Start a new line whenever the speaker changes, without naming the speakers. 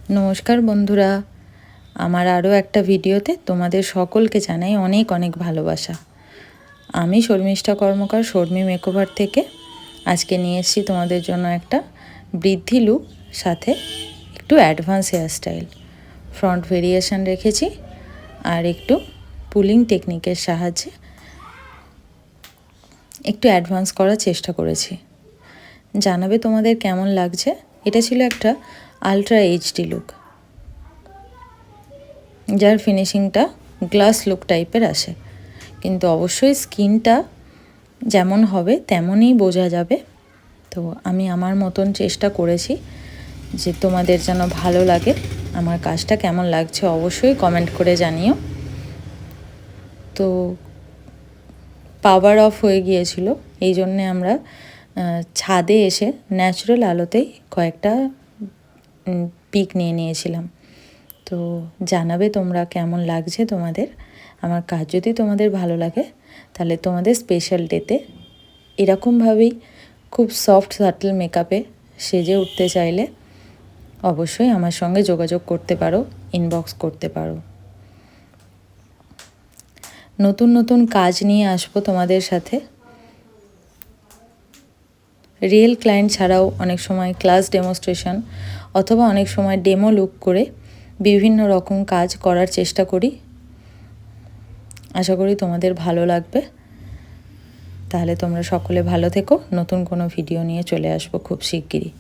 নমস্কার বন্ধুরা, আমার আরও একটা ভিডিওতে তোমাদের সকলকে জানাই অনেক অনেক ভালোবাসা। আমি শর্মিষ্ঠা কর্মকার, শর্মি মেকওভার থেকে আজকে নিয়ে এসেছি তোমাদের জন্য একটা বৃদ্ধি লুক, সাথে একটু অ্যাডভান্স হেয়ারস্টাইল। ফ্রন্ট ভেরিয়েশন রেখেছি আর একটু পুলিং টেকনিকের সাহায্যে একটু অ্যাডভান্স করার চেষ্টা করেছি। জানাবে তোমাদের কেমন লাগছে। এটা ছিল একটা আলট্রা এইচডি লুক, যার ফিনিশিংটা গ্লাস লুক টাইপের আসে, কিন্তু অবশ্যই স্কিনটা যেমন হবে তেমনই বোঝা যাবে। তো আমি আমার মতন চেষ্টা করেছি যে তোমাদের যেন ভালো লাগে। আমার কাজটা কেমন লাগছে অবশ্যই কমেন্ট করে জানিও। তো পাওয়ার অফ হয়ে গিয়েছিল, এই জন্যে আমরা ছাদে এসে ন্যাচারাল আলোতেই কয়েকটা পিক নিয়ে নিয়েছিলাম। তো জানাবে তোমরা কেমন লাগছে তোমাদের। আমার কাজ যদি তোমাদের ভালো লাগে তাহলে তোমাদের স্পেশাল ডেতে এরকমভাবেই খুব সফট সাটল মেকআপে সেজে উঠতে চাইলে অবশ্যই আমার সঙ্গে যোগাযোগ করতে পারো, ইনবক্স করতে পারো। নতুন নতুন কাজ নিয়ে আসবো তোমাদের সাথে। রিয়েল ক্লায়েন্ট ছাড়াও অনেক সময় ক্লাস ডেমনস্ট্রেশন অথবা অনেক সময় ডেমো লুক করে বিভিন্ন রকম কাজ করার চেষ্টা করি। আশা করি তোমাদের ভালো লাগবে। তাহলে তোমরা সকলে ভালো থেকো। নতুন কোনো ভিডিও নিয়ে চলে আসবো খুব শিগগিরই।